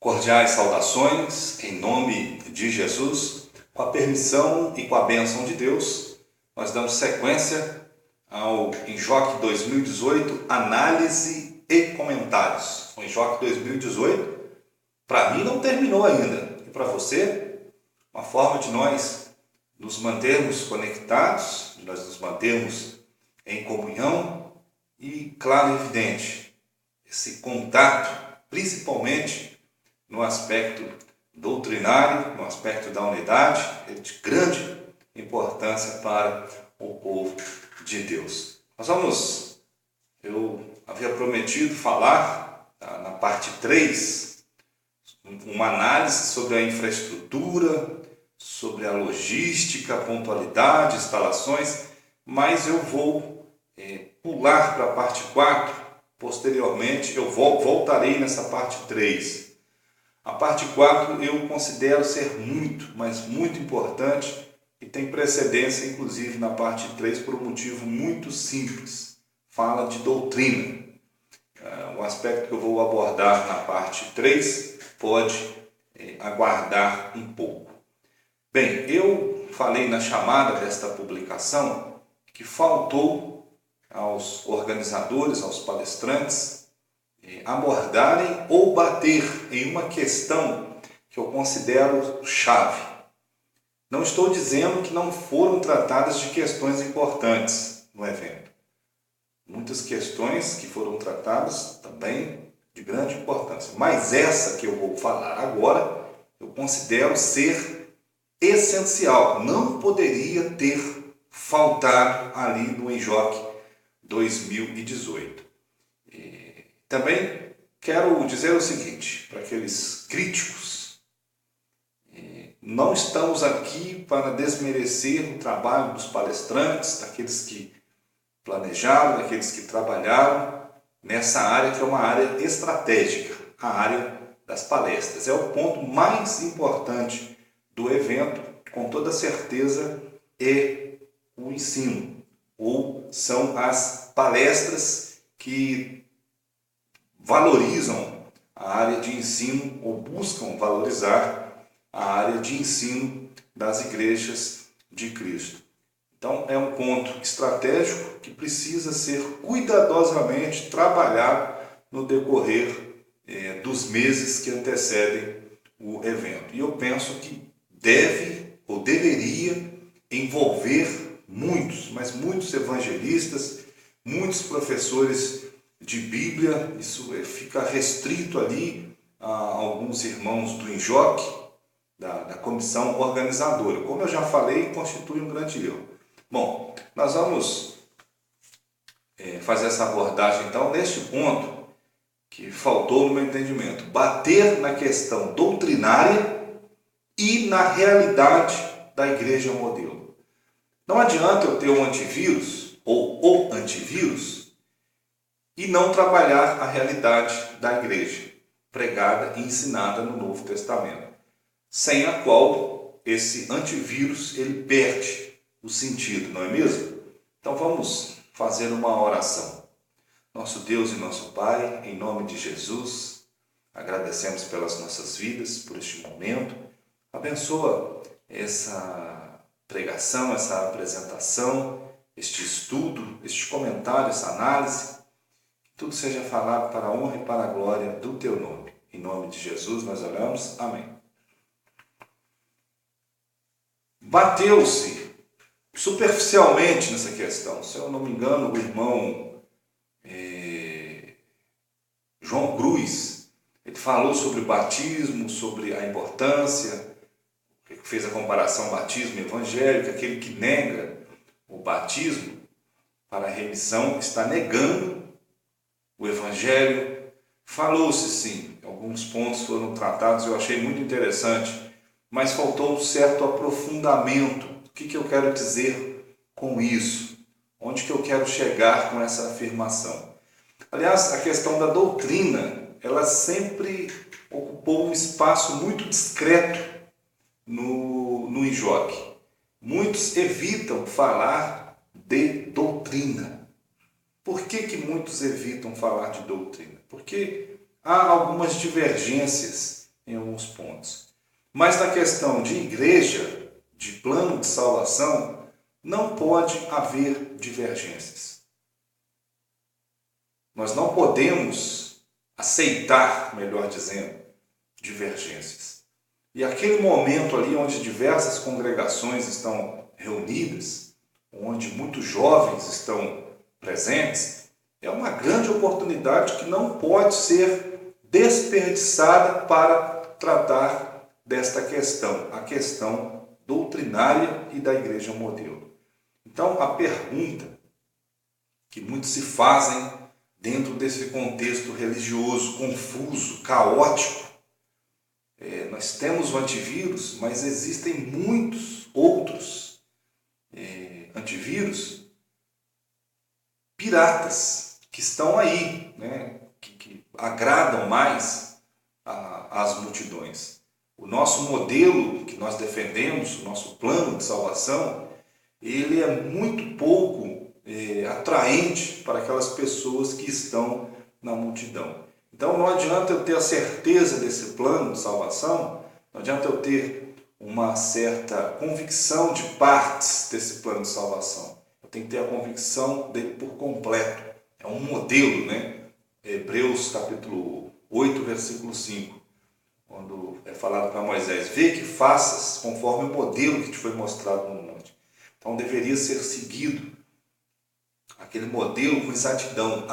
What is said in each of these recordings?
Cordiais saudações em nome de Jesus, com a permissão e com a bênção de Deus, nós damos sequência ao Enjoque 2018, análise e comentários. O Enjoque 2018, para mim, não terminou ainda. E para você, uma forma de nós nos mantermos conectados, de nós nos mantermos em comunhão e, claro e evidente, esse contato, principalmente no aspecto doutrinário, no aspecto da unidade, é de grande importância para o povo de Deus. Eu havia prometido falar na parte 3, uma análise sobre a infraestrutura, sobre a logística, a pontualidade, instalações, mas eu vou pular para a parte 4, posteriormente eu voltarei nessa parte 3. A parte 4 eu considero ser muito, mas muito importante e tem precedência, inclusive, na parte 3 por um motivo muito simples. Fala de doutrina. O aspecto que eu vou abordar na parte 3 pode aguardar um pouco. Bem, eu falei na chamada desta publicação que faltou aos organizadores, aos palestrantes, abordarem ou bater em uma questão que eu considero chave. Não estou dizendo que não foram tratadas de questões importantes no evento. Muitas questões que foram tratadas também de grande importância. Mas essa que eu vou falar agora, eu considero ser essencial. Não poderia ter faltado ali no Enjoque 2018. Também quero dizer o seguinte, para aqueles críticos, não estamos aqui para desmerecer o trabalho dos palestrantes, daqueles que planejaram, daqueles que trabalharam nessa área que é uma área estratégica, a área das palestras. É o ponto mais importante do evento, com toda certeza, é o ensino, ou são as palestras que valorizam a área de ensino ou buscam valorizar a área de ensino das igrejas de Cristo. Então, é um ponto estratégico que precisa ser cuidadosamente trabalhado no decorrer dos meses que antecedem o evento. E eu penso que deve ou deveria envolver muitos, mas muitos evangelistas, muitos professores de Bíblia. Isso fica restrito ali a alguns irmãos do Enjoque, da comissão organizadora. Como eu já falei, constitui um grande erro. Bom, nós vamos fazer essa abordagem então neste ponto que faltou no meu entendimento. Bater na questão doutrinária e na realidade da igreja modelo. Não adianta eu ter um antivírus ou o antivírus e não trabalhar a realidade da igreja, pregada e ensinada no Novo Testamento, sem a qual esse antivírus ele perde o sentido, não é mesmo? Então vamos fazer uma oração. Nosso Deus e nosso Pai, em nome de Jesus, agradecemos pelas nossas vidas, por este momento. Abençoa essa pregação, essa apresentação, este estudo, este comentário, essa análise. Tudo seja falado para a honra e para a glória do Teu nome. Em nome de Jesus nós oramos. Amém. Bateu-se superficialmente nessa questão. Se eu não me engano, o irmão João Cruz, ele falou sobre o batismo, sobre a importância, fez a comparação batismo evangélico. Aquele que nega o batismo para a remissão está negando o Evangelho. Falou-se sim, alguns pontos foram tratados, eu achei muito interessante, mas faltou um certo aprofundamento. O que eu quero dizer com isso? Onde que eu quero chegar com essa afirmação? Aliás, a questão da doutrina, ela sempre ocupou um espaço muito discreto no Enjoque. Muitos evitam falar de doutrina. Por que muitos evitam falar de doutrina? Porque há algumas divergências em alguns pontos. Mas na questão de igreja, de plano de salvação, não pode haver divergências. Nós não podemos aceitar, melhor dizendo, divergências. E aquele momento ali onde diversas congregações estão reunidas, onde muitos jovens estão presentes, é uma grande oportunidade que não pode ser desperdiçada para tratar desta questão, a questão doutrinária e da igreja modelo. Então, a pergunta que muitos se fazem dentro desse contexto religioso confuso, caótico, nós temos o antivírus, mas existem muitos outros antivírus piratas que estão aí, né, que agradam mais as multidões. O nosso modelo que nós defendemos, o nosso plano de salvação, ele é muito pouco atraente para aquelas pessoas que estão na multidão. Então não adianta eu ter a certeza desse plano de salvação, não adianta eu ter uma certa convicção de partes desse plano de salvação. Eu tenho que ter a convicção dele por completo. É um modelo, né? Hebreus capítulo 8, versículo 5, quando é falado para Moisés: vê que faças conforme o modelo que te foi mostrado no monte. Então deveria ser seguido aquele modelo com exatidão.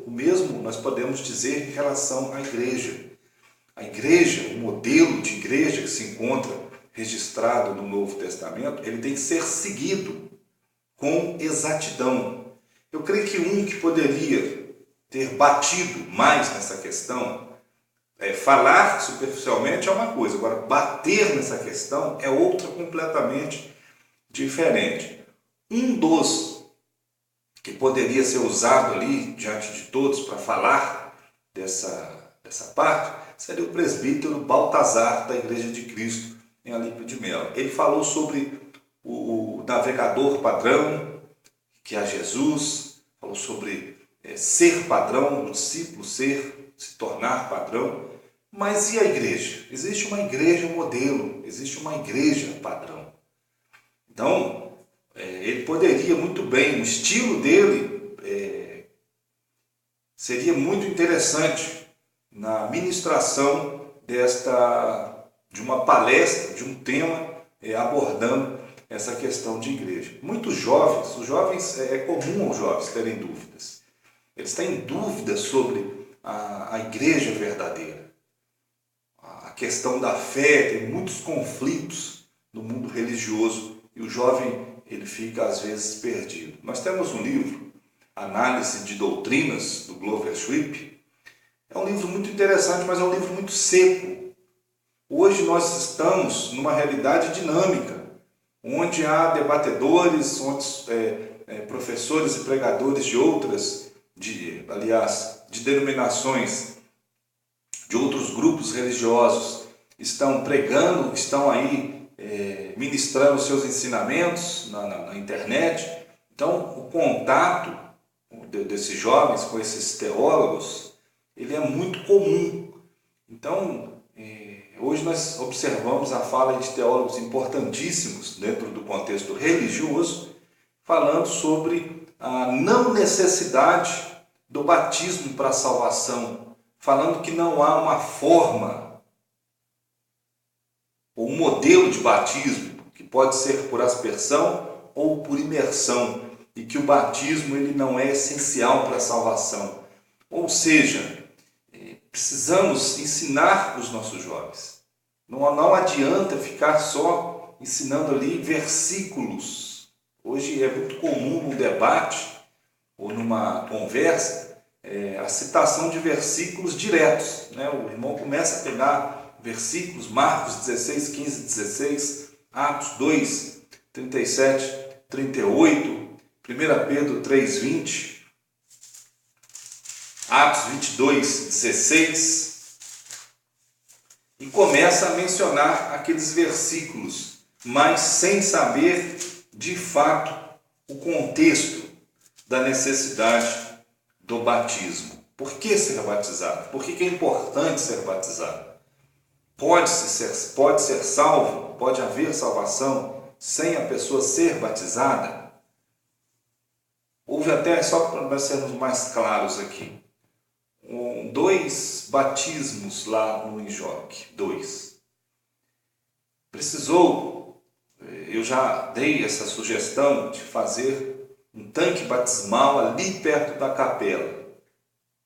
O mesmo nós podemos dizer em relação à igreja. A igreja, o modelo de igreja que se encontra registrado no Novo Testamento, ele tem que ser seguido com exatidão. Eu creio que que poderia ter batido mais nessa questão, falar superficialmente é uma coisa, agora bater nessa questão é outra completamente diferente. Um dos que poderia ser usado ali diante de todos para falar dessa parte seria o presbítero Baltazar da Igreja de Cristo em Olímpio de Melo. Ele falou sobre o navegador padrão, que é Jesus, falou sobre ser padrão, o discípulo se tornar padrão. Mas e a igreja? Existe uma igreja modelo, existe uma igreja padrão. Então, ele poderia muito bem, o estilo dele seria muito interessante na ministração de uma palestra, de um tema abordando essa questão de igreja. Muitos jovens, é comum aos jovens terem dúvidas. Eles têm dúvidas sobre a igreja verdadeira. A questão da fé, tem muitos conflitos no mundo religioso e o jovem ele fica às vezes perdido. Nós temos um livro, Análise de Doutrinas, do Glover Schweppe. É um livro muito interessante, mas é um livro muito seco. Hoje nós estamos numa realidade dinâmica, onde há debatedores, onde professores e pregadores de denominações, de outros grupos religiosos, estão pregando, estão aí ministrando seus ensinamentos na internet. Então, o contato desses jovens com esses teólogos, ele é muito comum. Então, hoje nós observamos a fala de teólogos importantíssimos dentro do contexto religioso, falando sobre a não necessidade do batismo para a salvação, falando que não há uma forma ou um modelo de batismo que pode ser por aspersão ou por imersão, e que o batismo ele não é essencial para a salvação. Ou seja, precisamos ensinar os nossos jovens. Não adianta ficar só ensinando ali versículos. Hoje é muito comum no debate ou numa conversa a citação de versículos diretos, né? O irmão começa a pegar versículos, Marcos 16, 15, 16, Atos 2, 37, 38, 1 Pedro 3, 20, Atos 22, 16, e começa a mencionar aqueles versículos, mas sem saber de fato o contexto da necessidade do batismo. Por que ser batizado? Por que é importante ser batizado? pode ser salvo, pode haver salvação sem a pessoa ser batizada? Houve até, só para nós sermos mais claros aqui, 2 batismos lá no Injoque, 2. Eu já dei essa sugestão de fazer um tanque batismal ali perto da capela,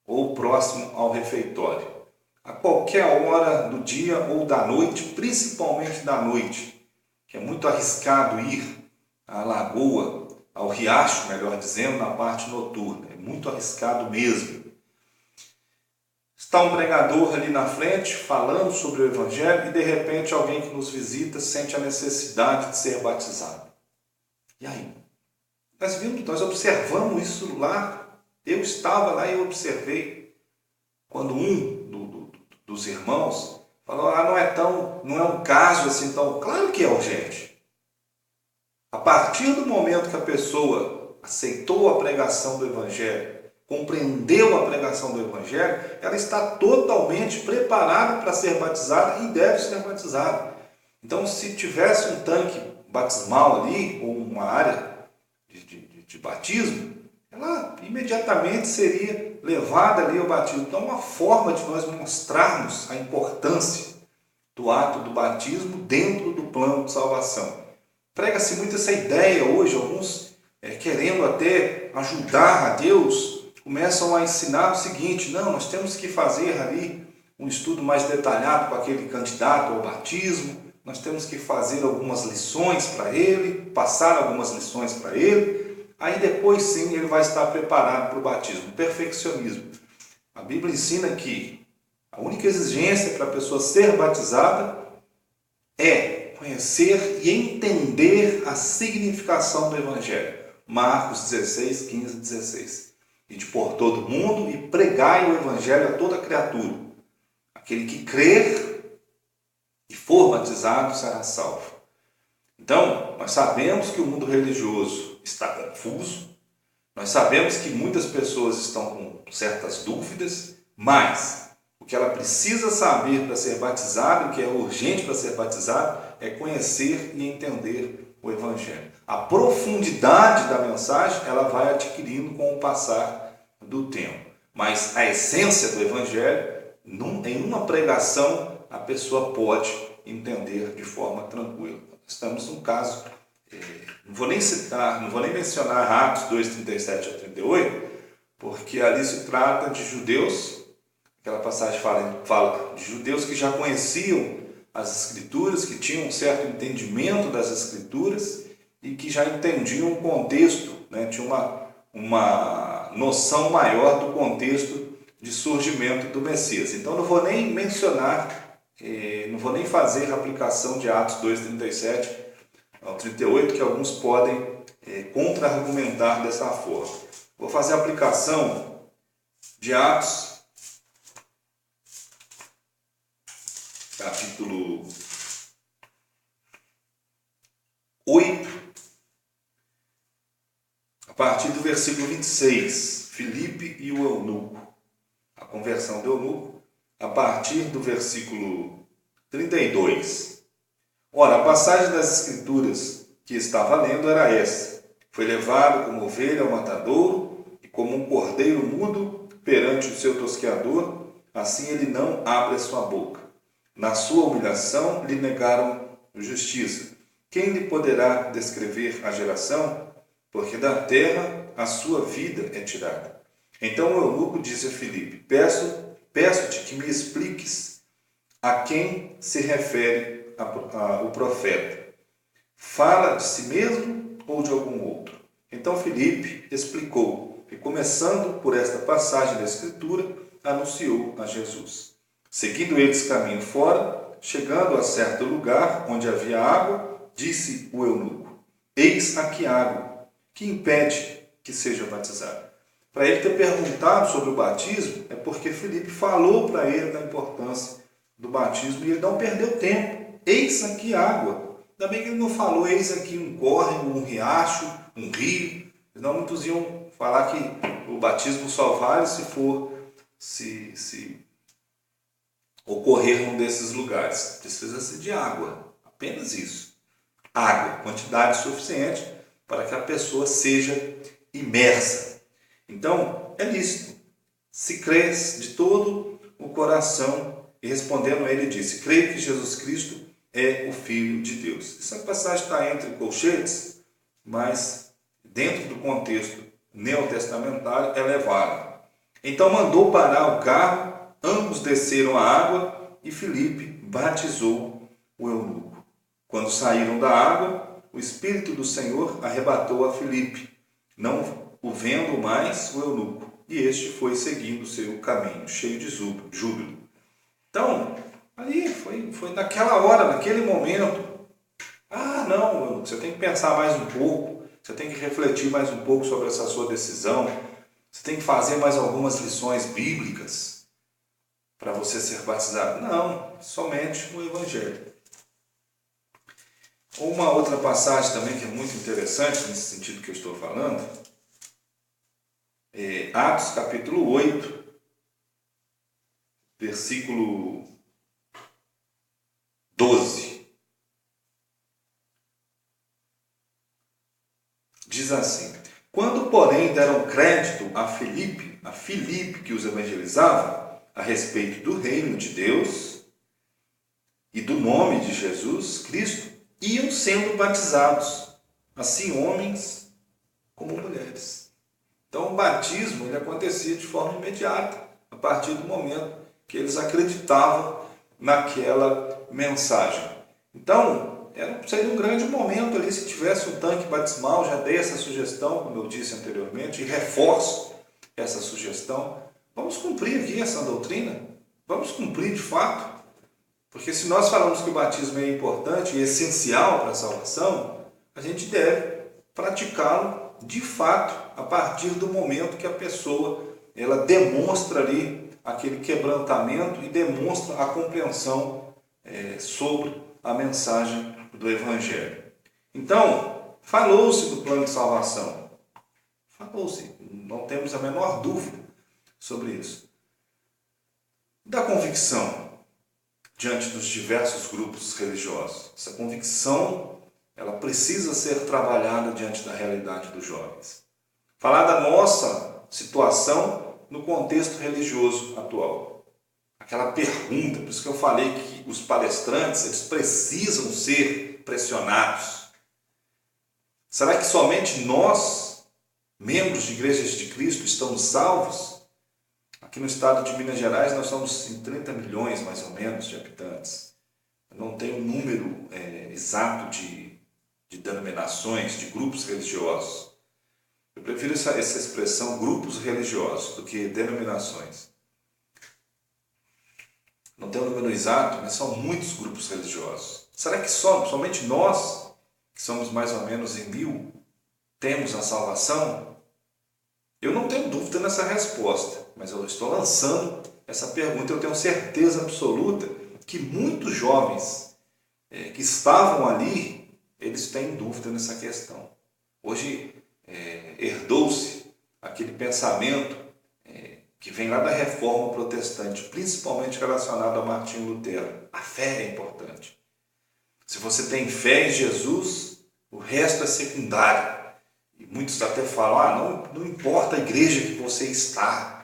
ou próximo ao refeitório, a qualquer hora do dia ou da noite, principalmente da noite, que é muito arriscado ir à lagoa, ao riacho, melhor dizendo, na parte noturna, é muito arriscado mesmo. Está um pregador ali na frente falando sobre o Evangelho e de repente alguém que nos visita sente a necessidade de ser batizado. E aí? Nós observamos isso lá. Eu estava lá e eu observei quando dos irmãos falou: não é um caso assim tão. Claro que é urgente. A partir do momento que a pessoa aceitou a pregação do Evangelho, compreendeu a pregação do Evangelho, ela está totalmente preparada para ser batizada e deve ser batizada. Então, se tivesse um tanque batismal ali, ou uma área de batismo, ela imediatamente seria levada ali ao batismo. Então, uma forma de nós mostrarmos a importância do ato do batismo dentro do plano de salvação. Prega-se muito essa ideia hoje, alguns querendo até ajudar a Deus, começam a ensinar o seguinte: não, nós temos que fazer ali um estudo mais detalhado com aquele candidato ao batismo, nós temos que fazer algumas lições para ele, passar algumas lições para ele, aí depois sim ele vai estar preparado para o batismo. Perfeccionismo. A Bíblia ensina que a única exigência para a pessoa ser batizada é conhecer e entender a significação do Evangelho. Marcos 16, 15 e 16. E de por todo mundo e pregai o Evangelho a toda criatura. Aquele que crer e for batizado será salvo. Então, nós sabemos que o mundo religioso está confuso, nós sabemos que muitas pessoas estão com certas dúvidas, mas o que ela precisa saber para ser batizado, o que é urgente para ser batizado, é conhecer e entender o Evangelho. A profundidade da mensagem ela vai adquirindo com o passar do tempo. Mas a essência do Evangelho, em uma pregação, a pessoa pode entender de forma tranquila. Estamos num caso, não vou nem mencionar Atos 2, 37 a 38, porque ali se trata de judeus. Aquela passagem fala de judeus que já conheciam as Escrituras, que tinham um certo entendimento das Escrituras e que já entendiam o contexto, né? Tinha uma noção maior do contexto de surgimento do Messias. Então não vou nem mencionar, não vou nem fazer a aplicação de Atos 2, 37 ao 38, que alguns podem contra-argumentar dessa forma. Vou fazer a aplicação de Atos capítulo 8, a partir do versículo 26, Filipe e o eunuco. A conversão do eunuco, a partir do versículo 32. Ora, a passagem das Escrituras que estava lendo era essa: foi levado como ovelha ao matadouro, e como um cordeiro mudo perante o seu tosqueador, assim ele não abre a sua boca. Na sua humilhação lhe negaram justiça. Quem lhe poderá descrever a geração? Porque da terra a sua vida é tirada. Então o eunuco disse a Filipe: Peço-te que me expliques a quem se refere o profeta. Fala de si mesmo ou de algum outro? Então Filipe explicou, e começando por esta passagem da Escritura, anunciou a Jesus. Seguindo eles caminho fora, chegando a certo lugar onde havia água, disse o eunuco: Eis aqui água, que impede que seja batizado. Para ele ter perguntado sobre o batismo, é porque Filipe falou para ele da importância do batismo e ele não perdeu tempo. Eis aqui água. Ainda bem que ele não falou: eis aqui um córrego, um riacho, um rio. Senão muitos iam falar que o batismo só vale se ocorrer num desses lugares? Precisa-se de água, apenas isso. Água, quantidade suficiente para que a pessoa seja imersa. Então, é lícito. Se crês de todo o coração, e respondendo a ele disse, creio que Jesus Cristo é o Filho de Deus. Essa passagem está entre colchetes, mas dentro do contexto neotestamentário ela é válida. Então mandou parar o carro, ambos desceram à água e Filipe batizou o eunuco. Quando saíram da água, o Espírito do Senhor arrebatou a Filipe, não o vendo mais o eunuco, e este foi seguindo o seu caminho, cheio de júbilo. Então, ali foi naquela hora, naquele momento. Ah, não, eunuco, você tem que pensar mais um pouco, você tem que refletir mais um pouco sobre essa sua decisão, você tem que fazer mais algumas lições bíblicas para você ser batizado. Não, somente o Evangelho. Uma outra passagem também que é muito interessante nesse sentido que eu estou falando, é Atos capítulo 8, versículo 12. Diz assim, quando, porém, deram crédito a Filipe que os evangelizava, a respeito do reino de Deus e do nome de Jesus Cristo, iam sendo batizados, assim homens como mulheres. Então o batismo ele acontecia de forma imediata, a partir do momento que eles acreditavam naquela mensagem. Então, seria um grande momento ali, se tivesse um tanque batismal, já dei essa sugestão, como eu disse anteriormente, e reforço essa sugestão. Vamos cumprir aqui essa doutrina, vamos cumprir de fato. Porque se nós falamos que o batismo é importante e essencial para a salvação, a gente deve praticá-lo de fato a partir do momento que a pessoa ela demonstra ali aquele quebrantamento e demonstra a compreensão sobre a mensagem do Evangelho. Então, falou-se do plano de salvação. Falou-se, não temos a menor dúvida sobre isso. Da convicção diante dos diversos grupos religiosos. Essa convicção, ela precisa ser trabalhada diante da realidade dos jovens. Falar da nossa situação no contexto religioso atual. Aquela pergunta, por isso que eu falei que os palestrantes, eles precisam ser pressionados. Será que somente nós, membros de igrejas de Cristo, estamos salvos? Aqui no estado de Minas Gerais nós somos em 30 milhões mais ou menos de habitantes. Eu não tenho um número exato de denominações, de grupos religiosos. Eu prefiro essa expressão grupos religiosos do que denominações. Não tenho um número exato, mas são muitos grupos religiosos. Será que somente nós, que somos mais ou menos em 1000, temos a salvação? Eu não tenho dúvida nessa resposta, mas eu estou lançando essa pergunta. Eu tenho certeza absoluta que muitos jovens que estavam ali, eles têm dúvida nessa questão. Hoje herdou-se aquele pensamento que vem lá da Reforma Protestante, principalmente relacionado a Martinho Lutero. A fé é importante. Se você tem fé em Jesus, o resto é secundário. E muitos até falam, não importa a igreja que você está,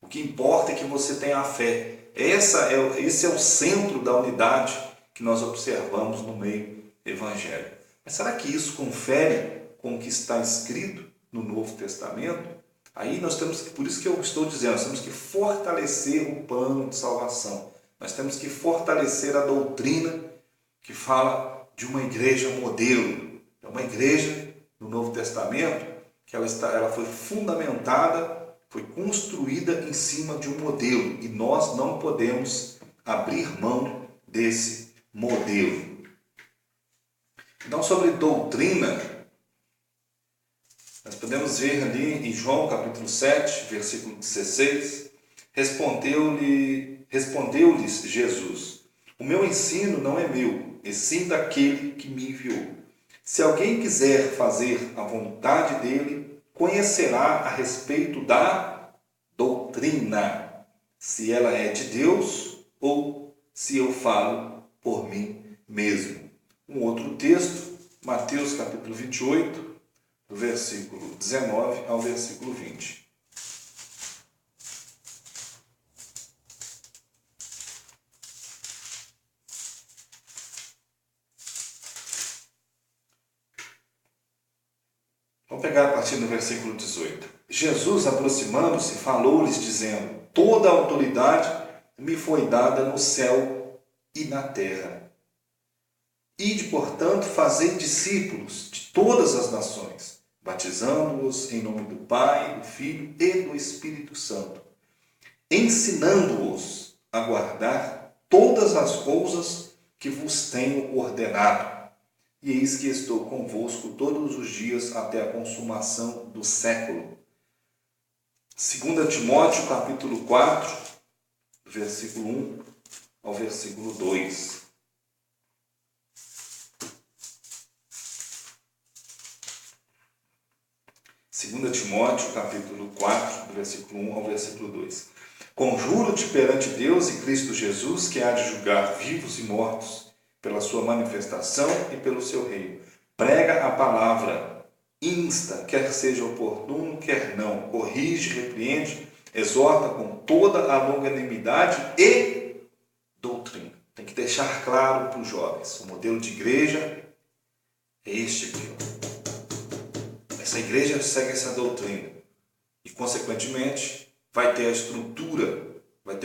o que importa é que você tenha a fé. Esse é o centro da unidade que nós observamos no meio evangélico. Mas será que isso confere com o que está escrito no Novo Testamento? Aí nós temos que, por isso que eu estou dizendo, nós temos que fortalecer o plano de salvação. Nós temos que fortalecer a doutrina que fala de uma igreja modelo. É uma igreja no Novo Testamento que ela foi fundamentada, foi construída em cima de um modelo. E nós não podemos abrir mão desse modelo. Então, sobre doutrina, nós podemos ver ali em João capítulo 7, versículo 16, respondeu-lhes Jesus, o meu ensino não é meu, e sim daquele que me enviou. Se alguém quiser fazer a vontade dele, conhecerá a respeito da doutrina, se ela é de Deus ou se eu falo por mim mesmo. Um outro texto, Mateus capítulo 28, do versículo 19 ao versículo 20. Vamos pegar a partir do versículo 18. Jesus, aproximando-se, falou-lhes, dizendo: toda a autoridade me foi dada no céu e na terra. Ide, portanto, fazei discípulos de todas as nações, batizando-os em nome do Pai, do Filho e do Espírito Santo, ensinando-os a guardar todas as coisas que vos tenho ordenado. E eis que estou convosco todos os dias até a consumação do século. 2 Timóteo, capítulo 4, versículo 1 ao versículo 2. Segunda Timóteo, capítulo 4, do versículo 1 ao versículo 2. Conjuro-te perante Deus e Cristo Jesus, que há de julgar vivos e mortos, pela sua manifestação e pelo seu reino. Prega a palavra, insta, quer seja oportuno, quer não, corrige, repreende, exorta com toda a longanimidade e doutrina. Tem que deixar claro para os jovens, o modelo de igreja é este aqui. Essa igreja segue essa doutrina e, consequentemente, vai ter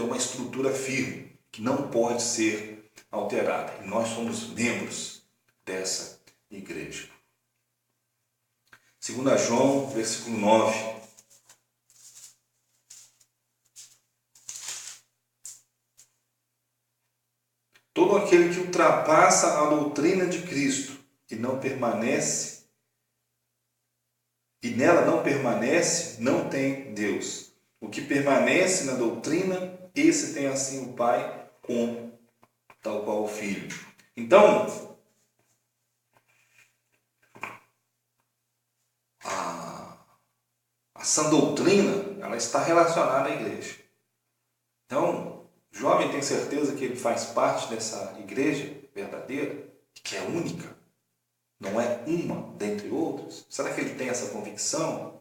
uma estrutura firme, que não pode ser alterada. E nós somos membros dessa igreja. 2 João, versículo 9. Todo aquele que ultrapassa a doutrina de Cristo e não permanece, e nela não permanece, não tem Deus. O que permanece na doutrina, esse tem assim o Pai como tal qual o Filho. Então, a sã doutrina, ela está relacionada à igreja. Então, o jovem tem certeza que ele faz parte dessa igreja verdadeira, que é única, não é uma dentre outras? Será que ele tem essa convicção?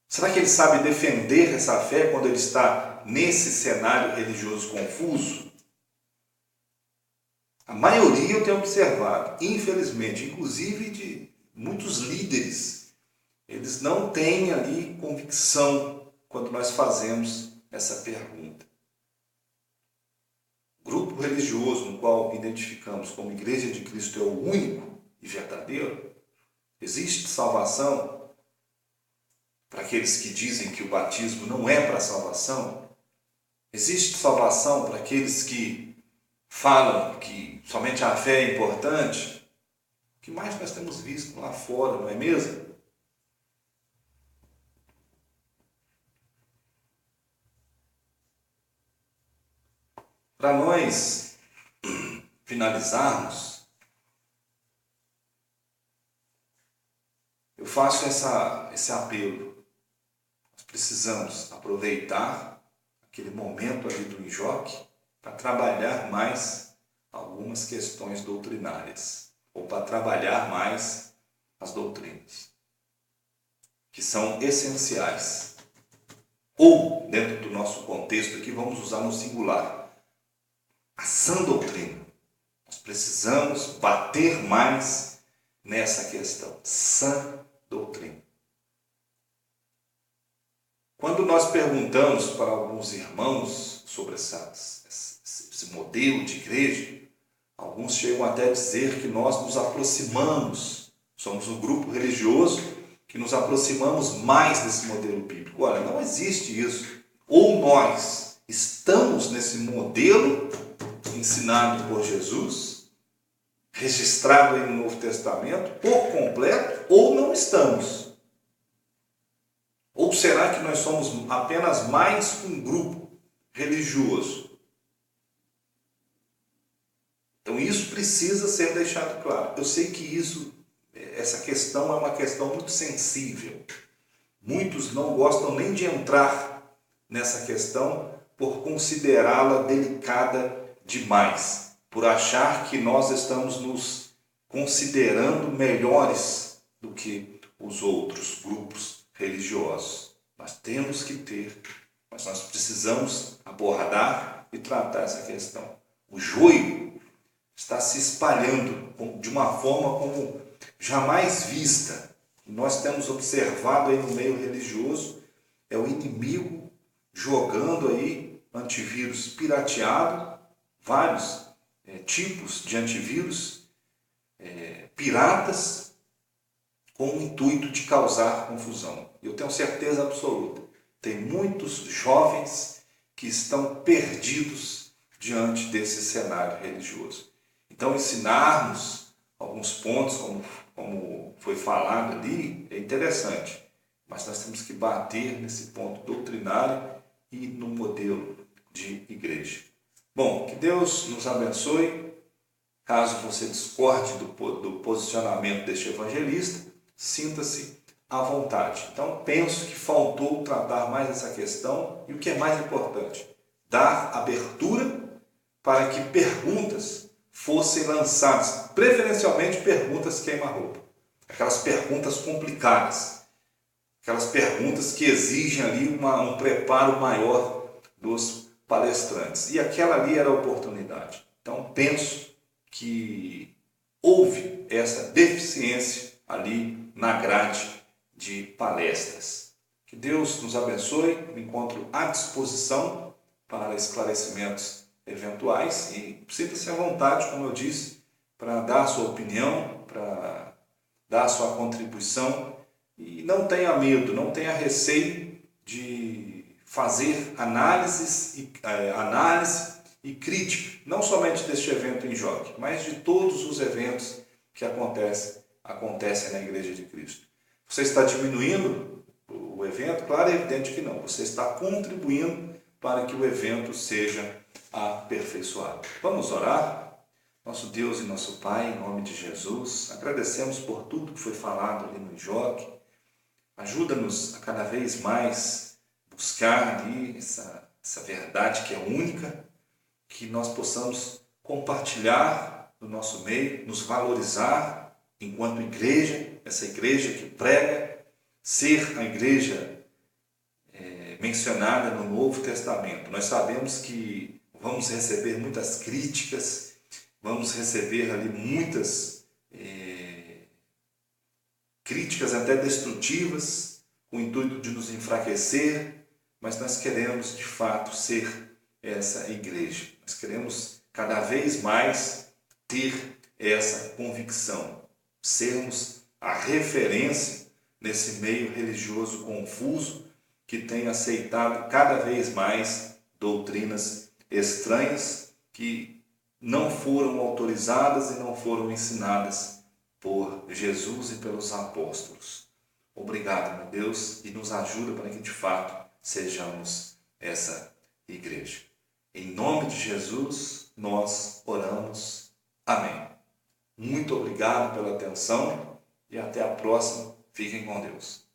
Será que ele sabe defender essa fé quando ele está nesse cenário religioso confuso? A maioria eu tenho observado, infelizmente, inclusive de muitos líderes, eles não têm ali convicção quando nós fazemos essa pergunta. O grupo religioso no qual identificamos como Igreja de Cristo é o único e verdadeiro? Existe salvação para aqueles que dizem que o batismo não é para salvação? Existe salvação para aqueles que falam que somente a fé é importante? O que mais nós temos visto lá fora, não é mesmo? Para nós finalizarmos, eu faço esse apelo. Nós precisamos aproveitar aquele momento ali do enjoque para trabalhar mais algumas questões doutrinárias, ou para trabalhar mais as doutrinas, que são essenciais. Ou, dentro do nosso contexto aqui, vamos usar no singular, a sã doutrina. Nós precisamos bater mais nessa questão, sã doutrina. Quando nós perguntamos para alguns irmãos sobre esse modelo de igreja, alguns chegam até a dizer que nós nos aproximamos, somos um grupo religioso que nos aproximamos mais desse modelo bíblico. Olha, não existe isso. Ou nós estamos nesse modelo ensinado por Jesus, registrado aí no Novo Testamento, por completo, ou não estamos. Ou será que nós somos apenas mais um grupo religioso? Então isso precisa ser deixado claro. Eu sei que essa questão é uma questão muito sensível. Muitos não gostam nem de entrar nessa questão por considerá-la delicada demais, por achar que nós estamos nos considerando melhores do que os outros grupos religiosos. Mas nós precisamos abordar e tratar essa questão. O joio está se espalhando de uma forma como jamais vista. Nós temos observado aí no meio religioso, é o inimigo jogando aí antivírus pirateado, vários tipos de antivírus piratas, com o intuito de causar confusão. Eu tenho certeza absoluta, tem muitos jovens que estão perdidos diante desse cenário religioso. Então, ensinarmos alguns pontos, como foi falado ali, é interessante, mas nós temos que bater nesse ponto doutrinário e no modelo de igreja. Bom, que Deus nos abençoe. Caso você discorde do posicionamento deste evangelista, sinta-se à vontade. Então, penso que faltou tratar mais essa questão e o que é mais importante, dar abertura para que perguntas fossem lançadas, preferencialmente perguntas queima-roupa, aquelas perguntas complicadas, aquelas perguntas que exigem ali um preparo maior dos palestrantes. E aquela ali era a oportunidade. Então, penso que houve essa deficiência ali na grade de palestras. Que Deus nos abençoe, me encontro à disposição para esclarecimentos eventuais e sinta-se à vontade, como eu disse, para dar a sua opinião, para dar a sua contribuição e não tenha medo, não tenha receio de fazer análise e crítica, não somente deste evento em Joque, mas de todos os eventos que acontecem na Igreja de Cristo. Você está diminuindo o evento? Claro, é evidente que não. Você está contribuindo para que o evento seja aperfeiçoado. Vamos orar? Nosso Deus e nosso Pai, em nome de Jesus, agradecemos por tudo que foi falado ali no Joque. Ajuda-nos a cada vez mais buscar ali essa verdade que é única, que nós possamos compartilhar no nosso meio, nos valorizar enquanto igreja, essa igreja que prega, ser a igreja mencionada no Novo Testamento. Nós sabemos que vamos receber muitas críticas, vamos receber ali muitas críticas até destrutivas, com o intuito de nos enfraquecer, mas nós queremos de fato ser essa igreja. Nós queremos cada vez mais ter essa convicção, sermos a referência nesse meio religioso confuso que tem aceitado cada vez mais doutrinas estranhas que não foram autorizadas e não foram ensinadas por Jesus e pelos apóstolos. Obrigado, meu Deus, e nos ajuda para que de fato sejamos essa igreja. Em nome de Jesus, nós oramos. Amém. Muito obrigado pela atenção e até a próxima. Fiquem com Deus.